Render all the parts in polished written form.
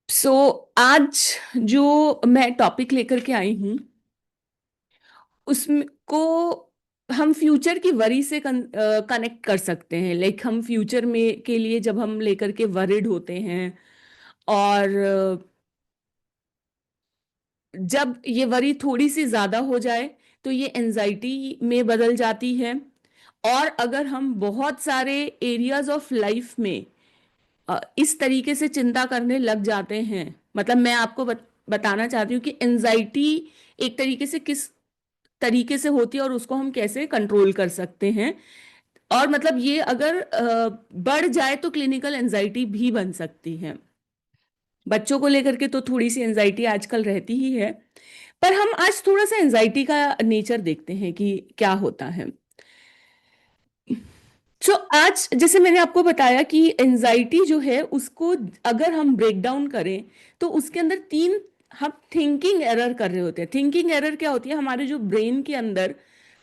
सो आज जो मैं टॉपिक लेकर के आई हूँ उसको हम फ्यूचर की वरी से कनेक्ट कर सकते हैं। लाइक हम फ्यूचर में के लिए जब हम लेकर के वरिड होते हैं और जब ये वरी थोड़ी सी ज्यादा हो जाए तो ये एंजाइटी में बदल जाती है। और अगर हम बहुत सारे एरियाज ऑफ लाइफ में इस तरीके से चिंता करने लग जाते हैं, मतलब मैं आपको बताना चाहती हूँ कि एंजाइटी एक तरीके से किस तरीके से होती है और उसको हम कैसे कंट्रोल कर सकते हैं। और मतलब ये अगर बढ़ जाए तो क्लिनिकल एंजाइटी भी बन सकती है। बच्चों को लेकर के तो थोड़ी सी एंजाइटी आजकल रहती ही है, पर हम आज थोड़ा सा एंजाइटी का नेचर देखते हैं कि क्या होता है। आज जैसे मैंने आपको बताया कि एंजाइटी जो है उसको अगर हम ब्रेक डाउन करें तो उसके अंदर तीन हम थिंकिंग एरर कर रहे होते हैं। थिंकिंग एरर क्या होती है? हमारे जो ब्रेन के अंदर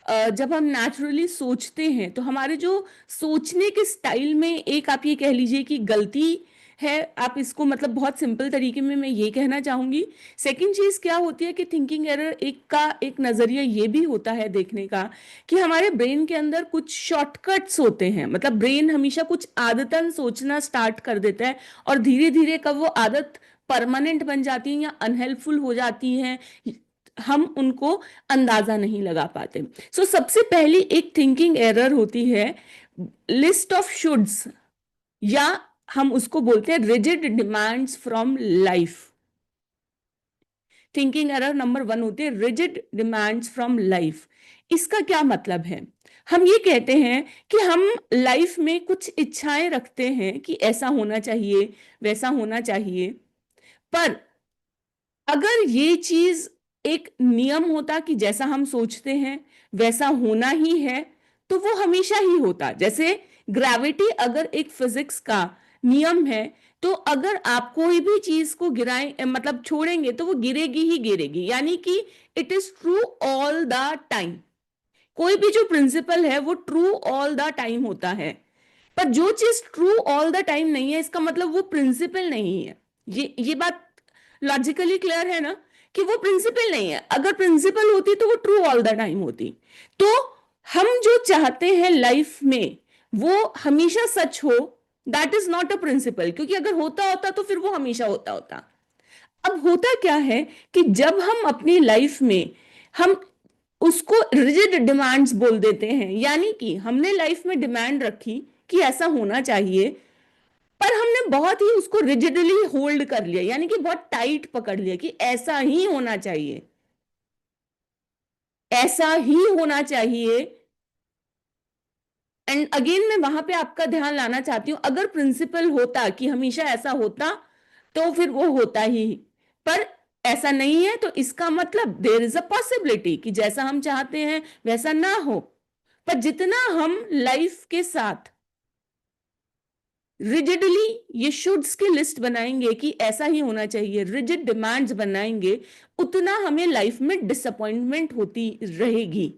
जब हम नेचुरली सोचते हैं तो हमारे जो सोचने के स्टाइल में एक आप ये कह लीजिए कि गलती है। आप इसको मतलब बहुत सिंपल तरीके में मैं ये कहना चाहूंगी। सेकंड चीज क्या होती है कि थिंकिंग एरर एक का एक नजरिया ये भी होता है देखने का कि हमारे ब्रेन के अंदर कुछ शॉर्टकट्स होते हैं। मतलब ब्रेन हमेशा कुछ आदतन सोचना स्टार्ट कर देता है और धीरे धीरे कब वो आदत परमानेंट बन जाती है या अनहेल्पफुल हो जाती है, हम उनको अंदाजा नहीं लगा पाते। सबसे पहली एक थिंकिंग एरर होती है लिस्ट ऑफ शुड्स, या हम उसको बोलते हैं rigid demands from life. Thinking error number one होती है रिजिड डिमांड्स फ्रॉम लाइफ। इसका क्या मतलब है? हम ये कहते हैं कि हम लाइफ में कुछ इच्छाएं रखते हैं कि ऐसा होना चाहिए, वैसा होना चाहिए। पर अगर ये चीज एक नियम होता कि जैसा हम सोचते हैं वैसा होना ही है, तो वो हमेशा ही होता। जैसे ग्रेविटी अगर एक फिजिक्स का नियम है, तो अगर आप कोई भी चीज को गिराएं मतलब छोड़ेंगे तो वो गिरेगी ही गिरेगी, यानी कि it is true all the time. कोई भी जो प्रिंसिपल है वो ट्रू ऑल द टाइम होता है। पर जो चीज ट्रू ऑल द टाइम नहीं है इसका मतलब वो प्रिंसिपल नहीं है। ये बात लॉजिकली क्लियर है ना, कि वो प्रिंसिपल नहीं है। अगर प्रिंसिपल होती तो वो ट्रू ऑल द टाइम होती। तो हम जो चाहते हैं लाइफ में वो हमेशा सच हो, that is not a principle, क्योंकि अगर होता होता तो फिर वो हमेशा होता होता। अब होता क्या है कि जब हम अपनी लाइफ में हम उसको रिजिड डिमांड्स बोल देते हैं, यानी कि हमने लाइफ में डिमांड रखी कि ऐसा होना चाहिए, पर हमने बहुत ही उसको रिजिडली होल्ड कर लिया, यानी कि बहुत टाइट पकड़ लिया कि ऐसा ही होना चाहिए, ऐसा ही होना चाहिए। एंड अगेन मैं वहां पे आपका ध्यान लाना चाहती हूं, अगर प्रिंसिपल होता कि हमेशा ऐसा होता तो फिर वो होता ही। पर ऐसा नहीं है, तो इसका मतलब देयर इज अ पॉसिबिलिटी कि जैसा हम चाहते हैं वैसा ना हो। पर जितना हम लाइफ के साथ रिजिडली ये शुड्स की लिस्ट बनाएंगे कि ऐसा ही होना चाहिए, रिजिड डिमांड्स बनाएंगे, उतना हमें लाइफ में डिसअपॉइंटमेंट होती रहेगी।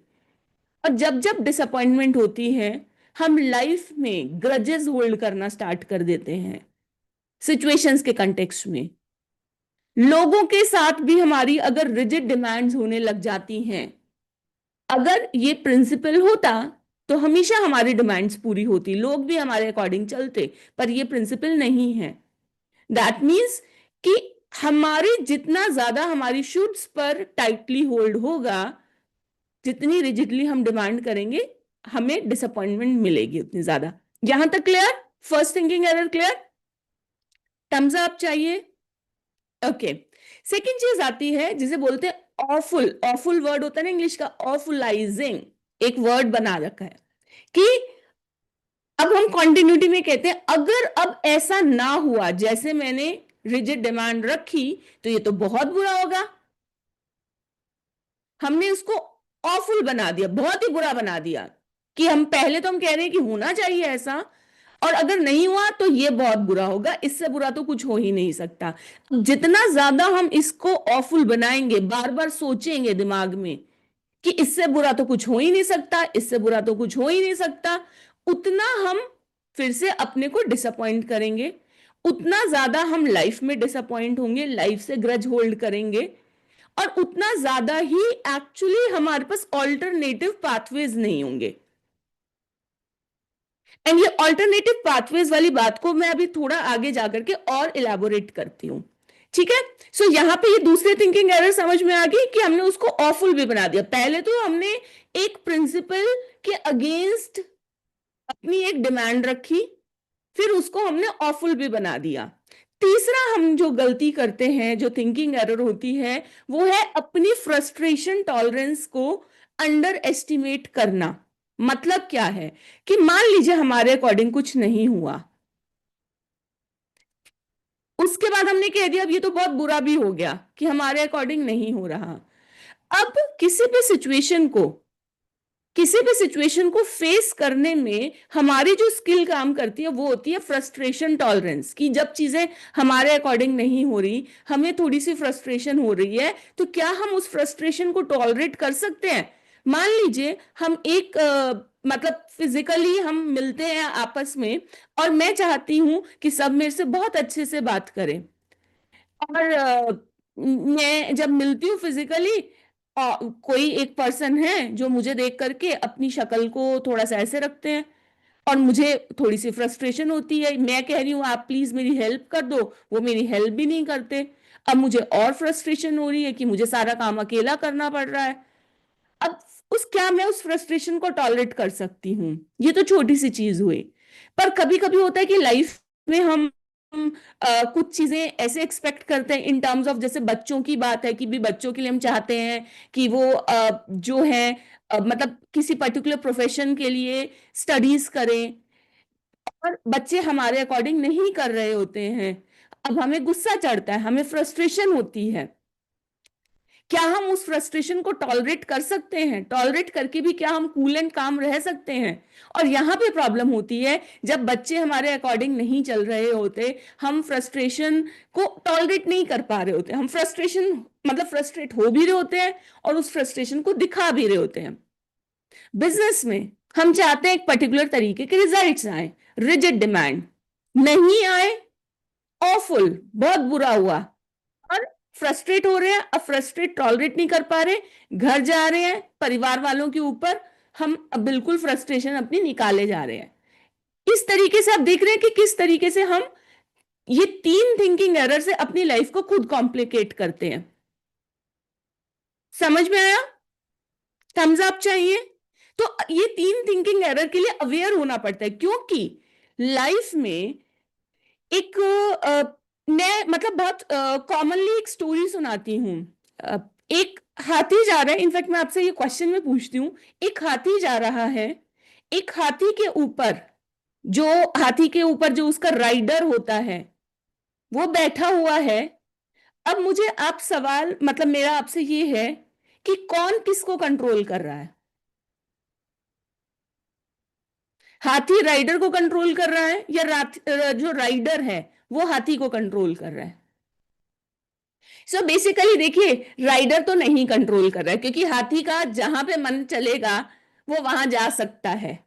और जब जब डिसअपॉइंटमेंट होती है हम लाइफ में ग्रजेस होल्ड करना स्टार्ट कर देते हैं। सिचुएशंस के कंटेक्स्ट में लोगों के साथ भी हमारी अगर रिजिड डिमांड्स होने लग जाती हैं, अगर ये प्रिंसिपल होता तो हमेशा हमारी डिमांड्स पूरी होती, लोग भी हमारे अकॉर्डिंग चलते। पर ये प्रिंसिपल नहीं है। दैट मीन्स कि हमारे जितना ज्यादा हमारी शुड्स पर टाइटली होल्ड होगा, जितनी रिजिडली हम डिमांड करेंगे, हमें डिसअपॉइंटमेंट मिलेगी उतनी ज्यादा। यहां तक clear? First thinking error clear? Thumbs up चाहिए? ओके। सेकंड चीज आती है जिसे बोलते हैं ऑफुल। ऑफुल वर्ड होता है ना इंग्लिश का, ऑफुलाइजिंग एक वर्ड बना रखा है कि अब हम कॉन्टिन्यूटी में कहते हैं अगर अब ऐसा ना हुआ जैसे मैंने रिजिड डिमांड रखी तो ये तो बहुत बुरा होगा। हमने उसको ऑफुल बना दिया, बहुत ही बुरा बना दिया, कि हम पहले तो हम कह रहे हैं कि होना चाहिए ऐसा, और अगर नहीं हुआ तो ये बहुत बुरा होगा, इससे बुरा तो कुछ हो ही नहीं सकता। जितना ज्यादा हम इसको ऑफुल बनाएंगे, बार बार सोचेंगे दिमाग में कि इससे बुरा तो कुछ हो ही नहीं सकता, इससे बुरा तो कुछ हो ही नहीं सकता, उतना हम फिर से अपने को डिसअपॉइंट करेंगे, उतना ज्यादा हम लाइफ में डिसअपॉइंट होंगे, लाइफ से ग्रज होल्ड करेंगे, और उतना ज्यादा ही एक्चुअली हमारे पास ऑल्टरनेटिव पाथवेज नहीं होंगे। एंड ये ऑल्टरनेटिव पाथवेज वाली बात को मैं अभी थोड़ा आगे जाकर के और इलेबोरेट करती हूं। ठीक है, सो यहां पे ये दूसरे थिंकिंग एरर समझ में आ गई कि हमने उसको ऑफुल भी बना दिया। पहले तो हमने एक प्रिंसिपल के अगेंस्ट अपनी एक डिमांड रखी, फिर उसको हमने ऑफुल भी बना दिया। तीसरा हम जो गलती करते हैं, जो थिंकिंग एरर होती है, वो है अपनी फ्रस्ट्रेशन टॉलरेंस को अंडर एस्टिमेट करना। मतलब क्या है कि मान लीजिए हमारे अकॉर्डिंग कुछ नहीं हुआ, उसके बाद हमने कह दिया अब ये तो बहुत बुरा भी हो गया कि हमारे अकॉर्डिंग नहीं हो रहा। अब किसी भी सिचुएशन को फेस करने में हमारी जो स्किल काम करती है वो होती है फ्रस्ट्रेशन टॉलरेंस। कि जब चीजें हमारे अकॉर्डिंग नहीं हो रही, हमें थोड़ी सी फ्रस्ट्रेशन हो रही है, तो क्या हम उस फ्रस्ट्रेशन को टॉलरेट कर सकते हैं? मान लीजिए हम एक मतलब फिजिकली हम मिलते हैं आपस में, और मैं चाहती हूं कि सब मेरे से बहुत अच्छे से बात करें, और मैं जब मिलती हूँ फिजिकली, कोई एक पर्सन है जो मुझे देख करके अपनी शक्ल को थोड़ा सा ऐसे रखते हैं, और मुझे थोड़ी सी फ्रस्ट्रेशन होती है, मैं कह रही हूँ आप प्लीज मेरी हेल्प कर दो, वो मेरी हेल्प भी नहीं करते। अब मुझे और फ्रस्ट्रेशन हो रही है कि मुझे सारा काम अकेला करना पड़ रहा है। अब उस क्या मैं उस फ्रस्ट्रेशन को टॉलरेट कर सकती हूँ? ये तो छोटी सी चीज हुई। पर कभी कभी होता है कि लाइफ में हम कुछ चीजें ऐसे एक्सपेक्ट करते हैं इन टर्म्स ऑफ, जैसे बच्चों की बात है कि भी बच्चों के लिए हम चाहते हैं कि वो जो है मतलब किसी पर्टिकुलर प्रोफेशन के लिए स्टडीज करें, और बच्चे हमारे अकॉर्डिंग नहीं कर रहे होते हैं। अब हमें गुस्सा चढ़ता है, हमें फ्रस्ट्रेशन होती है। क्या हम उस फ्रस्ट्रेशन को टॉलरेट कर सकते हैं? टॉलरेट करके भी क्या हम कूल एंड काम रह सकते हैं? और यहां पे प्रॉब्लम होती है जब बच्चे हमारे अकॉर्डिंग नहीं चल रहे होते, हम फ्रस्ट्रेशन को टॉलरेट नहीं कर पा रहे होते, हम फ्रस्ट्रेशन मतलब फ्रस्ट्रेट हो भी रहे होते हैं और उस फ्रस्ट्रेशन को दिखा भी रहे होते हैं। बिजनेस में हम चाहते हैं एक पर्टिकुलर तरीके के रिजल्ट्स आए, रिजिड डिमांड, नहीं आए, ऑफुल, बहुत बुरा हुआ, और फ्रस्ट्रेट हो रहे हैं। अब फ्रस्ट्रेट टॉलरेट नहीं कर पा रहे, घर जा रहे हैं परिवार वालों के ऊपर, हम अब बिल्कुल फ्रस्ट्रेशन अपनी निकाले जा रहे हैं। इस तरीके से आप देख रहे हैं कि किस तरीके से हम ये तीन थिंकिंग एरर से अपनी लाइफ को खुद कॉम्प्लिकेट करते हैं। समझ में आया? थम्स अप चाहिए। तो ये तीन थिंकिंग एरर के लिए अवेयर होना पड़ता है, क्योंकि लाइफ में एक मैं मतलब बहुत कॉमनली एक स्टोरी सुनाती हूँ। एक हाथी जा रहा है, इनफैक्ट मैं आपसे ये क्वेश्चन में पूछती हूँ, एक हाथी जा रहा है, एक हाथी के ऊपर जो हाथी के ऊपर जो उसका राइडर होता है वो बैठा हुआ है। अब मुझे आप सवाल मतलब मेरा आपसे ये है कि कौन किसको कंट्रोल कर रहा है? हाथी राइडर को कंट्रोल कर रहा है, या जो राइडर है वो हाथी को कंट्रोल कर रहा है? सो बेसिकली देखिए, राइडर तो नहीं कंट्रोल कर रहा है, क्योंकि हाथी का जहां पे मन चलेगा वो वहां जा सकता है।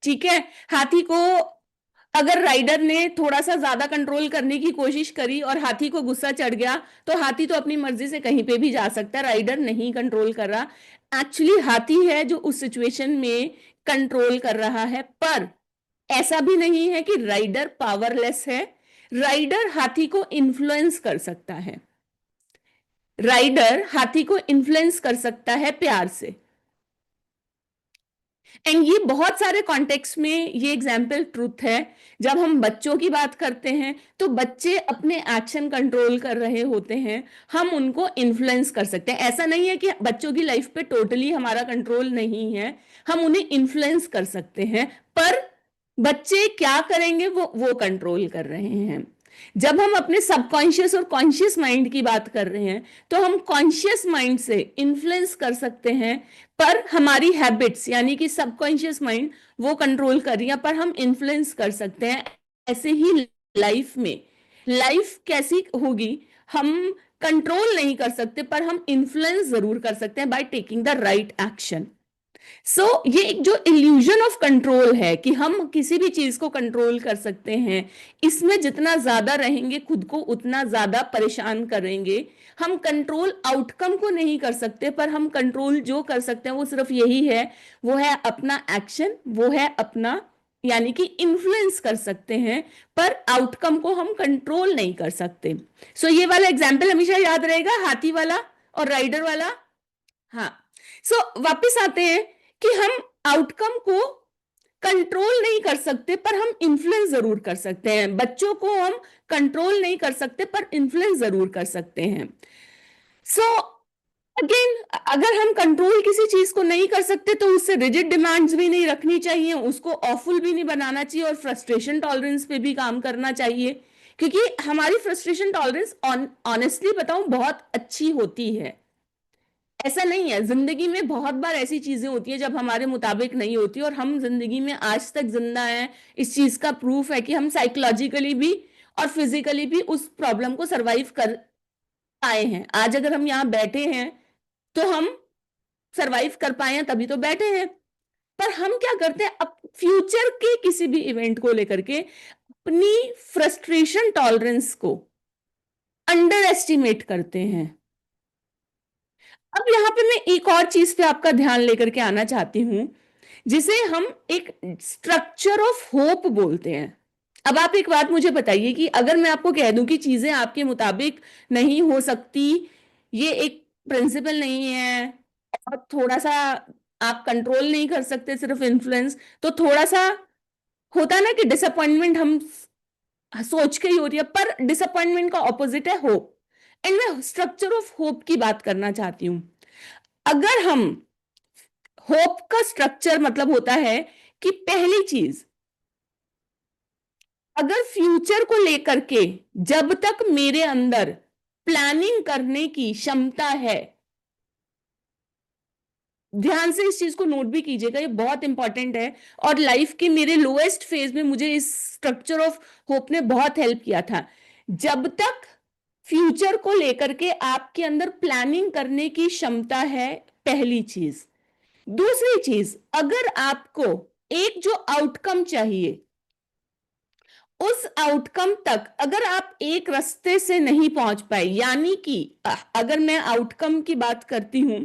ठीक है, हाथी को अगर राइडर ने थोड़ा सा ज्यादा कंट्रोल करने की कोशिश करी और हाथी को गुस्सा चढ़ गया, तो हाथी तो अपनी मर्जी से कहीं पे भी जा सकता है, राइडर नहीं कंट्रोल कर रहा। एक्चुअली हाथी है जो उस सिचुएशन में कंट्रोल कर रहा है। पर ऐसा भी नहीं है कि राइडर पावरलेस है, राइडर हाथी को इन्फ्लुएंस कर सकता है, राइडर हाथी को इन्फ्लुएंस कर सकता है प्यार से। एंड ये बहुत सारे कॉन्टेक्स्ट में ये एग्जाम्पल ट्रूथ है। जब हम बच्चों की बात करते हैं तो बच्चे अपने एक्शन कंट्रोल कर रहे होते हैं, हम उनको इन्फ्लुएंस कर सकते हैं। ऐसा नहीं है कि बच्चों की लाइफ पे टोटली हमारा कंट्रोल नहीं है, हम उन्हें इन्फ्लुएंस कर सकते हैं, पर बच्चे क्या करेंगे वो कंट्रोल कर रहे हैं। जब हम अपने सबकॉन्शियस और कॉन्शियस माइंड की बात कर रहे हैं, तो हम कॉन्शियस माइंड से इन्फ्लुएंस कर सकते हैं, पर हमारी हैबिट्स यानी कि सबकॉन्शियस माइंड वो कंट्रोल कर रही है, पर हम इन्फ्लुएंस कर सकते हैं। ऐसे ही लाइफ में, लाइफ कैसी होगी हम कंट्रोल नहीं कर सकते, पर हम इन्फ्लुएंस जरूर कर सकते हैं by taking the right action. ये एक जो इल्यूजन ऑफ कंट्रोल है कि हम किसी भी चीज को कंट्रोल कर सकते हैं, इसमें जितना ज्यादा रहेंगे खुद को उतना ज्यादा परेशान करेंगे। हम कंट्रोल आउटकम को नहीं कर सकते, पर हम कंट्रोल जो कर सकते हैं वो सिर्फ यही है, वो है अपना एक्शन, वो है अपना, यानी कि इन्फ्लुएंस कर सकते हैं, पर आउटकम को हम कंट्रोल नहीं कर सकते। ये वाला एग्जाम्पल हमेशा याद रहेगा, हाथी वाला और राइडर वाला। हाँ। वापस आते हैं कि हम आउटकम को कंट्रोल नहीं कर सकते, पर हम इन्फ्लुएंस जरूर कर सकते हैं। बच्चों को हम कंट्रोल नहीं कर सकते, पर इन्फ्लुएंस जरूर कर सकते हैं। सो अगेन, अगर हम कंट्रोल किसी चीज को नहीं कर सकते तो उससे रिजिड डिमांड्स भी नहीं रखनी चाहिए, उसको ऑफुल भी नहीं बनाना चाहिए, और फ्रस्ट्रेशन टॉलरेंस पे भी काम करना चाहिए। क्योंकि हमारी फ्रस्ट्रेशन टॉलरेंस ऑनेस्टली बताऊं बहुत अच्छी होती है। ऐसा नहीं है, जिंदगी में बहुत बार ऐसी चीजें होती है जब हमारे मुताबिक नहीं होती, और हम जिंदगी में आज तक जिंदा हैं, इस चीज का प्रूफ है कि हम साइकोलॉजिकली भी और फिजिकली भी उस प्रॉब्लम को सरवाइव कर पाए हैं। आज अगर हम यहाँ बैठे हैं तो हम सरवाइव कर पाए हैं, तभी तो बैठे हैं। पर हम क्या करते हैं, अब फ्यूचर के किसी भी इवेंट को लेकर के अपनी फ्रस्ट्रेशन टॉलरेंस को अंडर एस्टिमेट करते हैं। अब यहाँ पे मैं एक और चीज पे आपका ध्यान लेकर के आना चाहती हूं, जिसे हम एक स्ट्रक्चर ऑफ होप बोलते हैं। अब आप एक बात मुझे बताइए कि अगर मैं आपको कह दूं कि चीजें आपके मुताबिक नहीं हो सकती, ये एक प्रिंसिपल नहीं है, और थोड़ा सा आप कंट्रोल नहीं कर सकते, सिर्फ इन्फ्लुएंस, तो थोड़ा सा होता है ना कि डिसअपॉइंटमेंट हम सोच के ही हो रही है, पर डिसअपॉइंटमेंट का ऑपोजिट है होप। एंड मैं स्ट्रक्चर ऑफ होप की बात करना चाहती हूं। अगर हम, होप का स्ट्रक्चर मतलब होता है कि पहली चीज, अगर फ्यूचर को लेकर के जब तक मेरे अंदर प्लानिंग करने की क्षमता है, ध्यान से इस चीज को नोट भी कीजिएगा, ये बहुत इंपॉर्टेंट है, और लाइफ के मेरे लोएस्ट फेज में मुझे इस स्ट्रक्चर ऑफ होप ने बहुत हेल्प किया था। जब तक फ्यूचर को लेकर के आपके अंदर प्लानिंग करने की क्षमता है, पहली चीज। दूसरी चीज, अगर आपको एक जो आउटकम चाहिए, उस आउटकम तक अगर आप एक रास्ते से नहीं पहुंच पाए, यानी कि अगर मैं आउटकम की बात करती हूं,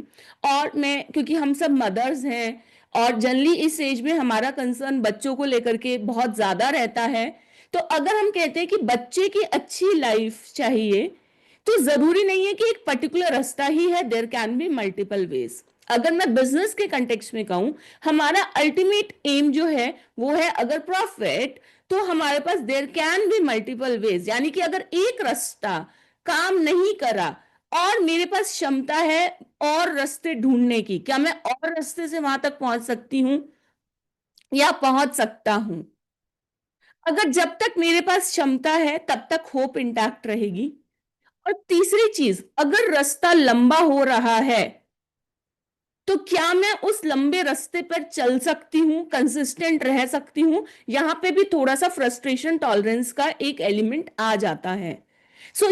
और मैं, क्योंकि हम सब मदर्स हैं और जनरली इस एज में हमारा कंसर्न बच्चों को लेकर के बहुत ज्यादा रहता है, तो अगर हम कहते हैं कि बच्चे की अच्छी लाइफ चाहिए, तो जरूरी नहीं है कि एक पर्टिकुलर रास्ता ही है, there can be multiple ways. अगर मैं बिजनेस के कंटेक्स्ट में कहूं, हमारा अल्टीमेट एम जो है वो है अगर प्रॉफिट, तो हमारे पास there can be multiple ways, यानी कि अगर एक रास्ता काम नहीं करा और मेरे पास क्षमता है और रास्ते ढूंढने की, क्या मैं और रास्ते से वहां तक पहुंच सकती हूँ या पहुंच सकता हूं? अगर जब तक मेरे पास क्षमता है तब तक होप इंटैक्ट रहेगी। और तीसरी चीज, अगर रास्ता लंबा हो रहा है तो क्या मैं उस लंबे रास्ते पर चल सकती हूँ, कंसिस्टेंट रह सकती हूँ? यहां पे भी थोड़ा सा फ्रस्ट्रेशन टॉलरेंस का एक एलिमेंट आ जाता है।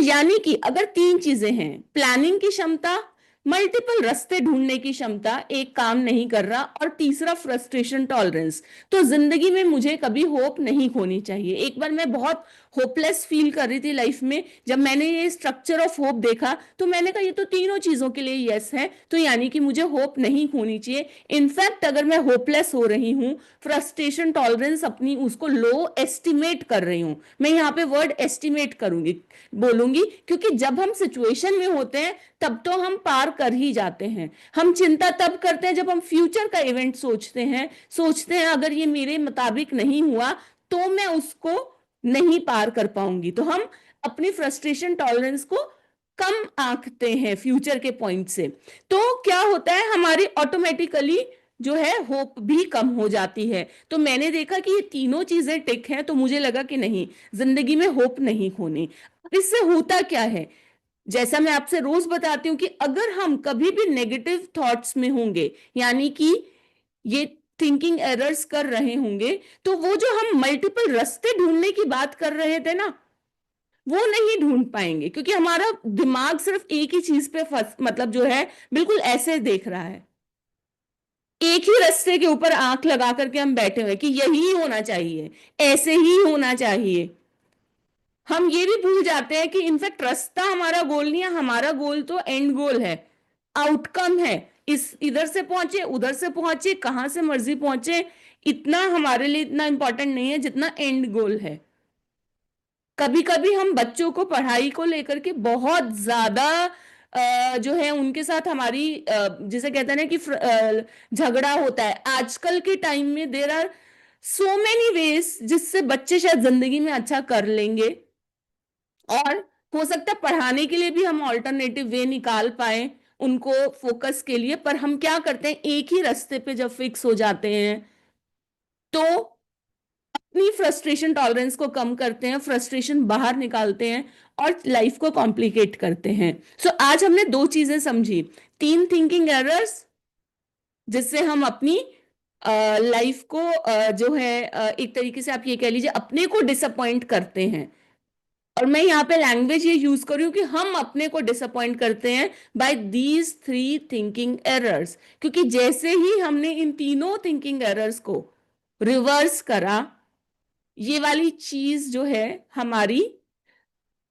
यानी कि अगर तीन चीजें हैं, प्लानिंग की क्षमता, मल्टीपल रास्ते ढूंढने की क्षमता, एक काम नहीं कर रहा, और तीसरा फ्रस्ट्रेशन टॉलरेंस, तो जिंदगी में मुझे कभी होप नहीं खोनी चाहिए। एक बार मैं बहुत होपलेस फील कर रही थी लाइफ में, जब मैंने ये स्ट्रक्चर ऑफ होप देखा तो मैंने कहा ये तो तीनों चीजों के लिए यस है, तो यानी कि मुझे होप नहीं खोनी चाहिए। इनफैक्ट अगर मैं होपलेस हो रही हूँ, फ्रस्ट्रेशन टॉलरेंस अपनी उसको लो एस्टिमेट कर रही हूँ, मैं यहाँ पे वर्ड एस्टिमेट करूंगी, बोलूंगी, क्योंकि जब हम सिचुएशन में होते हैं तब तो हम पार कर ही जाते हैं। हम चिंता तब करते हैं जब हम फ्यूचर का इवेंट सोचते हैं अगर ये मेरे मुताबिक नहीं हुआ तो मैं उसको नहीं पार कर पाऊंगी, तो हम अपनी फ्रस्ट्रेशन टॉलरेंस को कम आंकते हैं फ्यूचर के पॉइंट से। तो क्या होता है, हमारी ऑटोमेटिकली जो है होप भी कम हो जाती है। तो मैंने देखा कि ये तीनों चीजें टिक हैं, तो मुझे लगा कि नहीं, जिंदगी में होप नहीं खोनी। इससे होता क्या है, जैसा मैं आपसे रोज बताती हूँ कि अगर हम कभी भी नेगेटिव थॉट्स में होंगे, यानी कि ये थिंकिंग एरर्स कर रहे होंगे, तो वो जो हम मल्टीपल रास्ते ढूंढने की बात कर रहे थे ना, वो नहीं ढूंढ पाएंगे, क्योंकि हमारा दिमाग सिर्फ एक ही चीज पे मतलब जो है बिल्कुल ऐसे देख रहा है। एक ही रास्ते के ऊपर आंख लगा करके हम बैठे हुए कि यही होना चाहिए, ऐसे ही होना चाहिए। हम ये भी भूल जाते हैं कि इनफैक्ट रास्ता हमारा गोल नहीं है, हमारा गोल तो एंड गोल है, आउटकम है। इस इधर से पहुंचे, उधर से पहुंचे, कहां से मर्जी पहुंचे, इतना हमारे लिए इतना इंपॉर्टेंट नहीं है जितना एंड गोल है। कभी कभी हम बच्चों को पढ़ाई को लेकर के बहुत ज्यादा जो है उनके साथ हमारी जिसे कहते हैं ना कि झगड़ा होता है। आजकल के टाइम में there are so many ways जिससे बच्चे शायद जिंदगी में अच्छा कर लेंगे, और हो सकता है पढ़ाने के लिए भी हम ऑल्टरनेटिव वे निकाल पाए उनको फोकस के लिए। पर हम क्या करते हैं, एक ही रास्ते पे जब फिक्स हो जाते हैं तो अपनी फ्रस्ट्रेशन टॉलरेंस को कम करते हैं, फ्रस्ट्रेशन बाहर निकालते हैं और लाइफ को कॉम्प्लिकेट करते हैं। सो आज हमने दो चीजें समझी, तीन थिंकिंग एरर्स जिससे हम अपनी लाइफ को जो है एक तरीके से आप ये कह लीजिए अपने को डिसअपॉइंट करते हैं। और मैं यहाँ पे लैंग्वेज ये यूज कर रही हूँ कि हम अपने को डिसअपॉइंट करते हैं by these three thinking errors, क्योंकि जैसे ही हमने इन तीनों थिंकिंग एरर्स को रिवर्स करा, ये वाली चीज जो है हमारी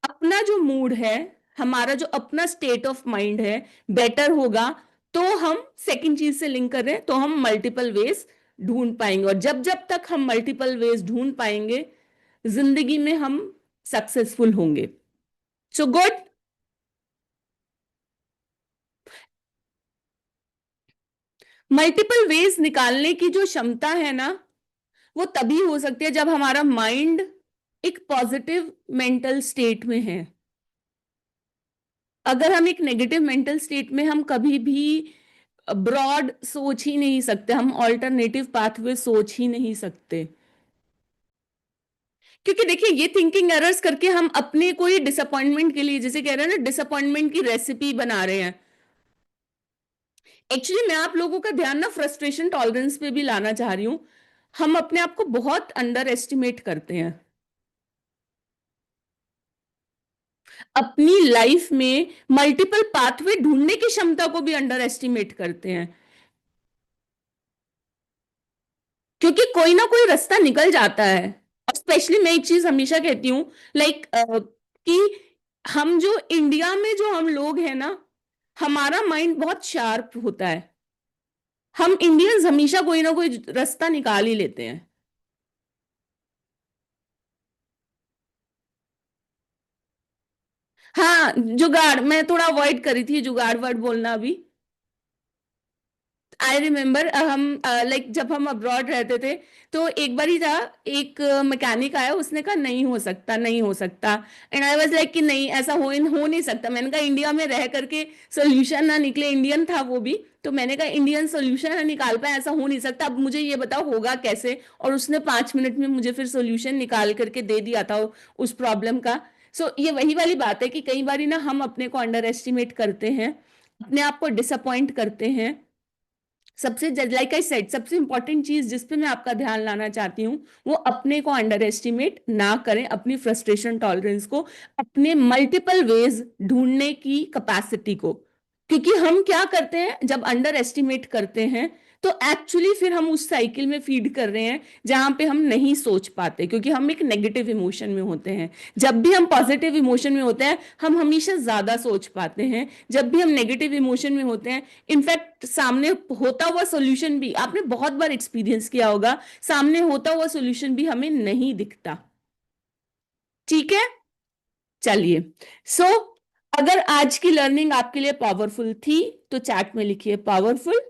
अपना जो मूड है, हमारा जो अपना स्टेट ऑफ माइंड है बेटर होगा। तो हम सेकंड चीज से लिंक कर रहे हैं, तो हम मल्टीपल वेज ढूंढ पाएंगे, और जब जब तक हम मल्टीपल वेज ढूंढ पाएंगे जिंदगी में हम सक्सेसफुल होंगे। So good. मल्टीपल वेज निकालने की जो क्षमता है ना, वो तभी हो सकती है जब हमारा माइंड एक पॉजिटिव मेंटल स्टेट में है। अगर हम एक नेगेटिव मेंटल स्टेट में, हम कभी भी ब्रॉड सोच ही नहीं सकते, हम ऑल्टरनेटिव पाथवे सोच ही नहीं सकते। क्योंकि देखिए ये थिंकिंग एरर्स करके हम अपने कोई डिसअपॉइंटमेंट के लिए, जैसे कह रहे हैं ना, डिसअपॉइंटमेंट की रेसिपी बना रहे हैं। एक्चुअली मैं आप लोगों का ध्यान ना फ्रस्ट्रेशन टॉलरेंस पे भी लाना चाह रही हूँ। हम अपने आप को बहुत अंडर एस्टिमेट करते हैं, अपनी लाइफ में मल्टीपल पाथवे ढूंढने की क्षमता को भी अंडर एस्टिमेट करते हैं। क्योंकि कोई ना कोई रास्ता निकल जाता है। और स्पेशली मैं एक चीज हमेशा कहती हूँ, लाइक कि हम जो इंडिया में जो हम लोग हैं ना, हमारा माइंड बहुत शार्प होता है। हम इंडियंस हमेशा कोई ना कोई रास्ता निकाल ही लेते हैं। हाँ, जुगाड़ मैं थोड़ा अवॉइड करी थी जुगाड़ वर्ड बोलना अभी। आई रिमेम्बर हम लाइक जब हम अब्रॉड रहते थे, तो एक बार ही था, एक मैकेनिक आया, उसने कहा नहीं हो सकता, नहीं हो सकता। एंड आई वाज लाइक कि नहीं, ऐसा हो नहीं सकता। मैंने कहा इंडिया में रह करके सोल्यूशन ना निकले, इंडियन था वो भी, तो मैंने कहा इंडियन सोल्यूशन ना निकाल पाए, ऐसा हो नहीं सकता, अब मुझे ये बताओ होगा कैसे। और उसने 5 मिनट में मुझे फिर सोल्यूशन निकाल करके दे दिया था उस प्रॉब्लम का। सो ये वही वाली बात है कि कई बार ना हम अपने को अंडर एस्टिमेट करते हैं, अपने आप को डिसअपॉइंट करते हैं। सबसे लाइक आई सेड, सबसे इंपॉर्टेंट चीज जिस पे मैं आपका ध्यान लाना चाहती हूँ, वो अपने को अंडर एस्टिमेट ना करें, अपनी फ्रस्ट्रेशन टॉलरेंस को, अपने मल्टीपल वेज ढूंढने की कैपेसिटी को। क्योंकि हम क्या करते हैं जब अंडर एस्टिमेट करते हैं, तो एक्चुअली फिर हम उस साइकिल में फीड कर रहे हैं जहां पे हम नहीं सोच पाते, क्योंकि हम एक नेगेटिव इमोशन में होते हैं। जब भी हम पॉजिटिव इमोशन में होते हैं हम हमेशा ज्यादा सोच पाते हैं, जब भी हम नेगेटिव इमोशन में होते हैं इनफैक्ट सामने होता हुआ सोल्यूशन भी, आपने बहुत बार एक्सपीरियंस किया होगा, सामने होता हुआ सोल्यूशन भी हमें नहीं दिखता। ठीक है, चलिए। सो अगर आज की लर्निंग आपके लिए पावरफुल थी तो चैट में लिखिए पावरफुल।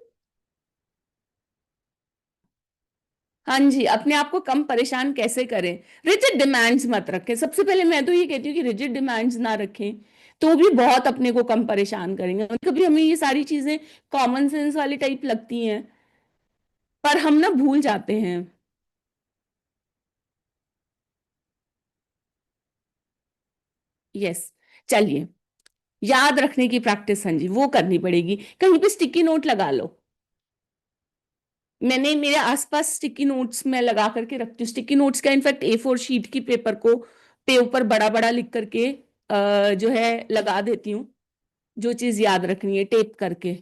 हाँ जी, अपने आप को कम परेशान कैसे करें। रिजिड डिमांड्स मत रखें, सबसे पहले मैं तो ये कहती हूँ कि रिजिड डिमांड्स ना रखें, तो भी बहुत अपने को कम परेशान करेंगे। कभी हमें ये सारी चीजें कॉमन सेंस वाली टाइप लगती हैं, पर हम ना भूल जाते हैं। यस, चलिए, याद रखने की प्रैक्टिस, हाँ जी, वो करनी पड़ेगी। कहीं पे स्टिकी नोट लगा लो। मैंने मेरे आसपास स्टिकी नोट्स में लगा करके रखती हूँ। स्टिकी नोट्स का इनफैक्ट A4 शीट की पेपर को पे ऊपर बड़ा बड़ा लिख करके जो है लगा देती हूँ, जो चीज याद रखनी है टेप करके।